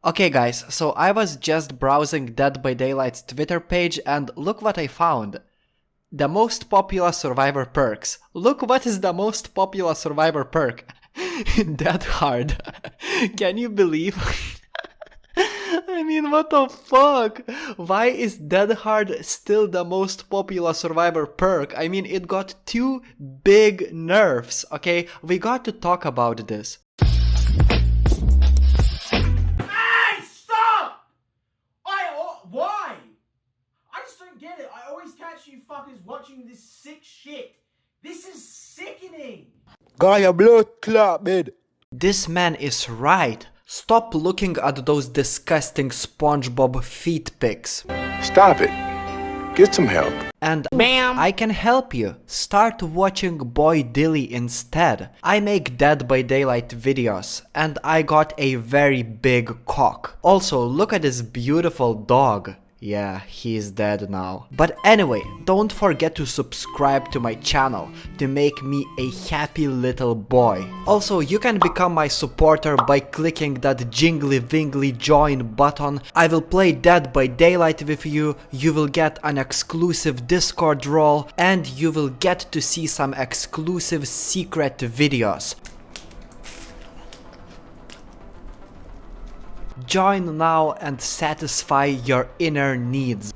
Okay guys, so I was just browsing Dead by Daylight's Twitter page and look what I found. The most popular survivor perks. Look what is the most popular survivor perk. Dead hard. Can you believe? I mean, what the fuck? Why is Dead Hard still the most popular survivor perk? I mean, it got 2 big nerfs, okay? We got to talk about this. Hey, stop! Why? I just don't get it. I always catch you fuckers watching this sick shit. This is sickening. Got your blood clot, man. This man is right. Stop looking at those disgusting SpongeBob feet pics. Stop it. Get some help. And Bam! I can help you. Start watching Boy Dilly instead. I make Dead by Daylight videos and I got a very big cock. Also, look at this beautiful dog. Yeah, he's dead now. But anyway, don't forget to subscribe to my channel to make me a happy little boy. Also, you can become my supporter by clicking that jingly wingly join button. I will play Dead by Daylight with you, you will get an exclusive Discord role, and you will get to see some exclusive secret videos. Join now and satisfy your inner needs.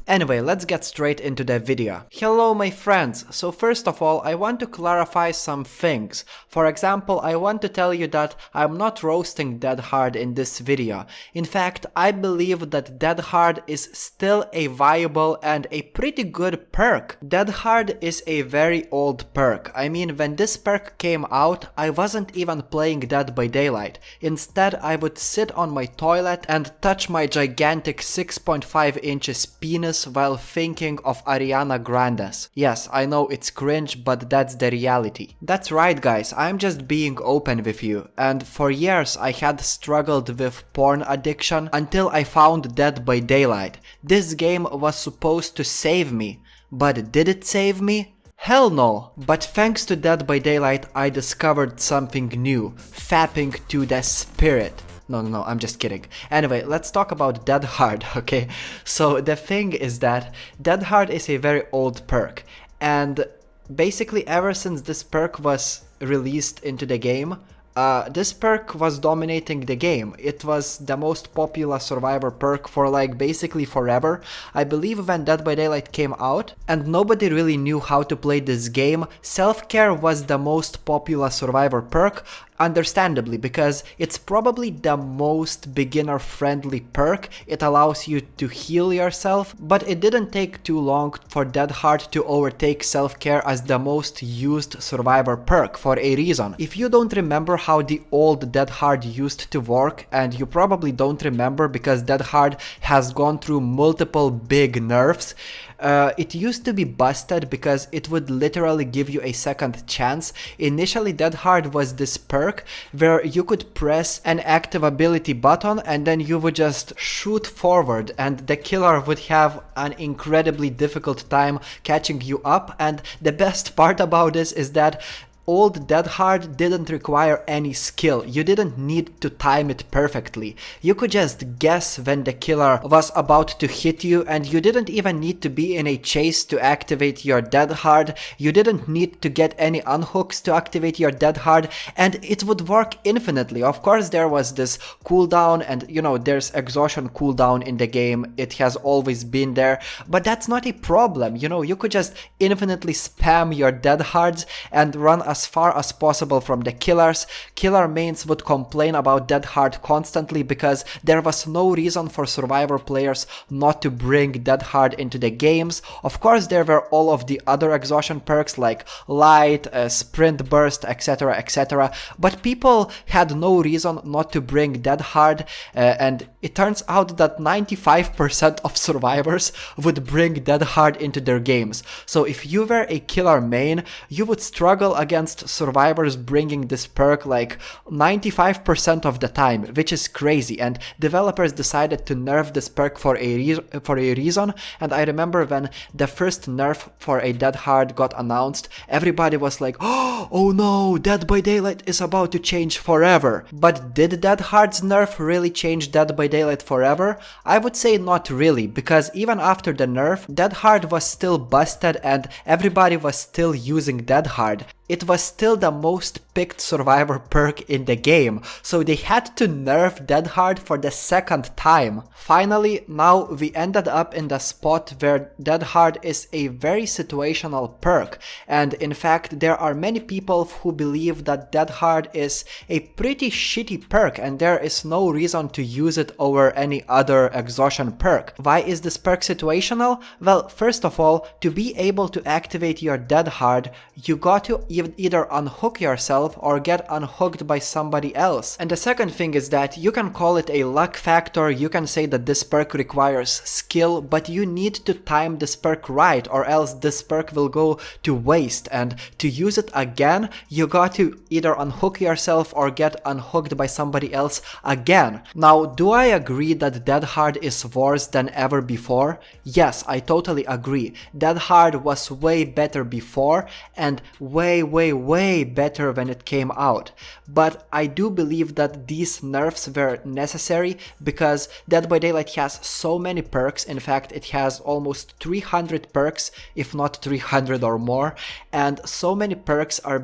Anyway, let's get straight into the video. Hello my friends, so first of all I want to clarify some things. For example, I want to tell you that I'm not roasting Dead Hard in this video. In fact, I believe that Dead Hard is still a viable and a pretty good perk. Dead Hard is a very old perk. I mean, when this perk came out, I wasn't even playing Dead by Daylight. Instead, I would sit on my toilet and touch my gigantic 6.5 inches penis while thinking of Ariana Grande's. Yes, I know it's cringe, but that's the reality. That's right guys, I'm just being open with you, and for years I had struggled with porn addiction until I found Dead by Daylight. This game was supposed to save me, but did it save me? Hell no! But thanks to Dead by Daylight I discovered something new, fapping to the spirit. No, I'm just kidding. Anyway, let's talk about Dead Hard, okay? So the thing is that Dead Hard is a very old perk, and basically ever since this perk was released into the game, this perk was dominating the game. It was the most popular survivor perk for like basically forever. I believe when Dead by Daylight came out and nobody really knew how to play this game, self-care was the most popular survivor perk. Understandably, because it's probably the most beginner friendly perk. It allows you to heal yourself, but it didn't take too long for Dead Hard to overtake self-care as the most used survivor perk for a reason. If you don't remember how the old Dead Hard used to work, and you probably don't remember because Dead Hard has gone through multiple big nerfs, it used to be busted because it would literally give you a second chance. Initially, Dead Hard was this perk where you could press an active ability button and then you would just shoot forward and the killer would have an incredibly difficult time catching you up. And the best part about this is that old Dead Hard didn't require any skill. You didn't need to time it perfectly. You could just guess when the killer was about to hit you, and you didn't even need to be in a chase to activate your Dead Hard. You didn't need to get any unhooks to activate your Dead Hard, and it would work infinitely. Of course, there was this cooldown, and you know, there's exhaustion cooldown in the game. It has always been there, but that's not a problem. You know, you could just infinitely spam your Dead Hards and run as far as possible from the killers. Killer mains would complain about Dead Hard constantly because there was no reason for survivor players not to bring Dead Hard into the games. Of course, there were all of the other exhaustion perks like light, sprint burst, etc, etc, but people had no reason not to bring Dead Hard, and it turns out that 95% of survivors would bring Dead Hard into their games. So if you were a killer main, you would struggle against against survivors bringing this perk like 95% of the time, which is crazy, and developers decided to nerf this perk for a reason. And I remember when the first nerf for a Dead Hard got announced, everybody was like, oh no, Dead by Daylight is about to change forever. But did Dead Hard's nerf really change Dead by Daylight forever? I would say not really, because even after the nerf, Dead Hard was still busted and everybody was still using Dead Hard. It was still the most picked survivor perk in the game, so they had to nerf Dead Hard for the second time. Finally, now we ended up in the spot where Dead Hard is a very situational perk, and in fact there are many people who believe that Dead Hard is a pretty shitty perk and there is no reason to use it over any other exhaustion perk. Why is this perk situational? Well, first of all, to be able to activate your Dead Hard, you got to either unhook yourself or get unhooked by somebody else. And the second thing is that you can call it a luck factor, you can say that this perk requires skill, but you need to time this perk right or else this perk will go to waste, and to use it again, you got to either unhook yourself or get unhooked by somebody else again. Now, do I agree that Dead Hard is worse than ever before? Yes, I totally agree. Dead Hard was way better before and way better when it came out. But I do believe that these nerfs were necessary because Dead by Daylight has so many perks. In fact, it has almost 300 perks, if not 300 or more, and so many perks are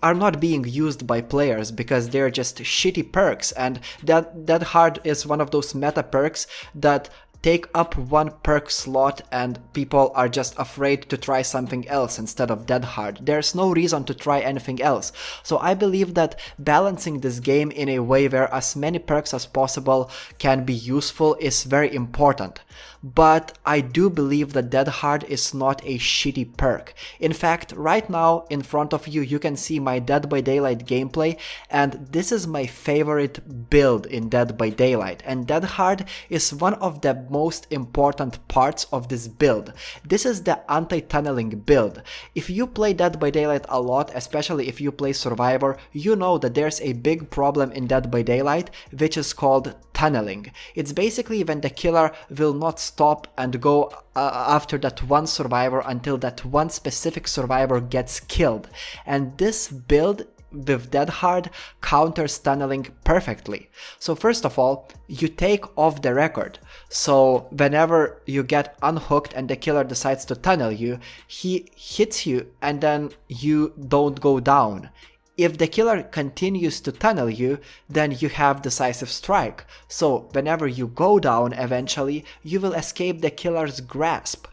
not being used by players because they're just shitty perks, and Dead Hard is one of those meta perks that take up one perk slot and people are just afraid to try something else instead of Dead Hard. There's no reason to try anything else. So I believe that balancing this game in a way where as many perks as possible can be useful is very important. But I do believe that Dead Hard is not a shitty perk. In fact, right now in front of you, you can see my Dead by Daylight gameplay, and this is my favorite build in Dead by Daylight. And Dead Hard is one of the most important parts of this build. This is the anti-tunneling build. If you play Dead by Daylight a lot, especially if you play Survivor, you know that there's a big problem in Dead by Daylight, which is called tunneling. It's basically when the killer will not stop and go after that one survivor until that one specific survivor gets killed. And this build with Dead Hard counters tunneling perfectly. So first of all, you take off the record. So whenever you get unhooked and the killer decides to tunnel you, he hits you and then you don't go down. If the killer continues to tunnel you, then you have decisive strike. So whenever you go down eventually, you will escape the killer's grasp.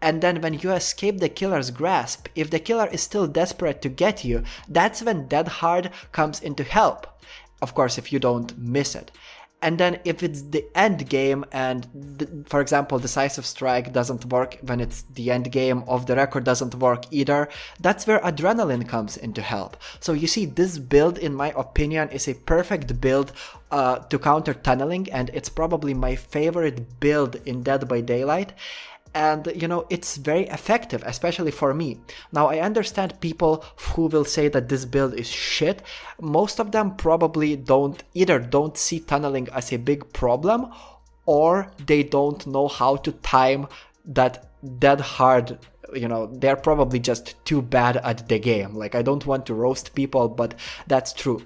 And then when you escape the killer's grasp, if the killer is still desperate to get you, that's when Dead Hard comes in to help. Of course, if you don't miss it. And then if it's the end game and, for example, decisive strike doesn't work when it's the end game, off the record doesn't work either, that's where adrenaline comes in to help. So you see, this build, in my opinion, is a perfect build to counter tunneling, and it's probably my favorite build in Dead by Daylight. And, you know, it's very effective, especially for me. Now, I understand people who will say that this build is shit. Most of them probably don't see tunneling as a big problem, or they don't know how to time that Dead Hard. You know, they're probably just too bad at the game. Like, I don't want to roast people, but that's true.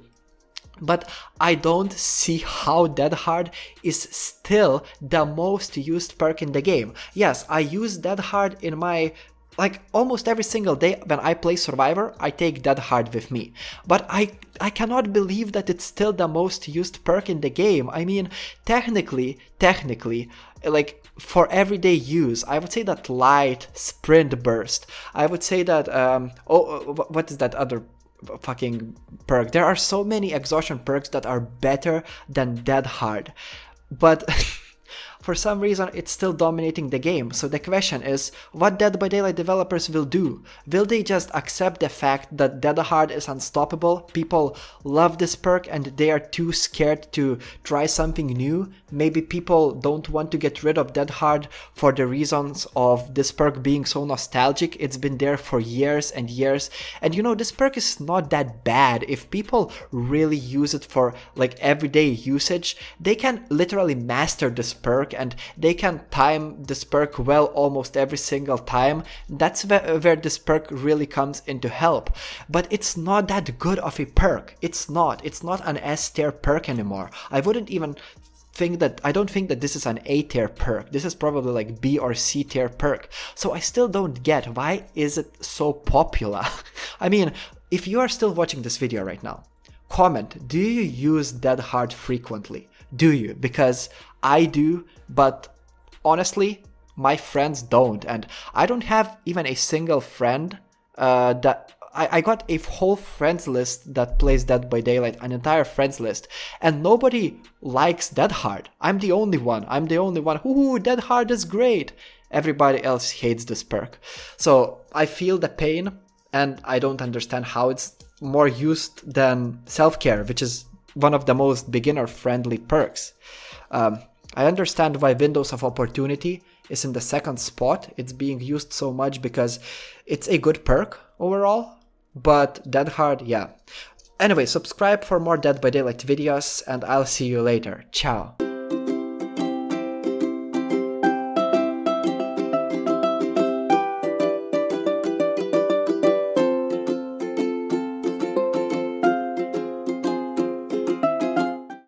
But I don't see how Dead Hard is still the most used perk in the game. Yes, I use Dead Hard in my, like, almost every single day when I play Survivor, I take Dead Hard with me. But I cannot believe that it's still the most used perk in the game. I mean, technically, like, for everyday use, I would say that Light, Sprint Burst, I would say that, what is that other fucking perk? There are so many exhaustion perks that are better than Dead Hard, but for some reason it's still dominating the game. So the question is, what Dead by Daylight developers will do? Will they just accept the fact that Dead Hard is unstoppable? People love this perk and they are too scared to try something new? Maybe people don't want to get rid of Dead Hard for the reasons of this perk being so nostalgic. It's been there for years and years, and you know, this perk is not that bad. If people really use it for like everyday usage, they can literally master this perk and they can time this perk well almost every single time. That's where this perk really comes into help. But it's not that good of a perk. It's not an S tier perk anymore. I don't think that this is an A tier perk. This is probably like B or C tier perk. So I still don't get, why is it so popular? I mean, if you are still watching this video right now, comment, do you use Dead Hard frequently? Do you? Because I do, but honestly, my friends don't, and I don't have even a single friend that I got a whole friends list that plays Dead by Daylight, an entire friends list, and nobody likes Dead Hard. I'm the only one. Ooh, Dead Hard is great. Everybody else hates this perk. So I feel the pain, and I don't understand how it's more used than self-care, which is one of the most beginner-friendly perks. I understand why Windows of Opportunity is in the second spot. It's being used so much because it's a good perk overall. But Dead Hard, yeah. Anyway, subscribe for more Dead by Daylight videos, and I'll see you later. Ciao.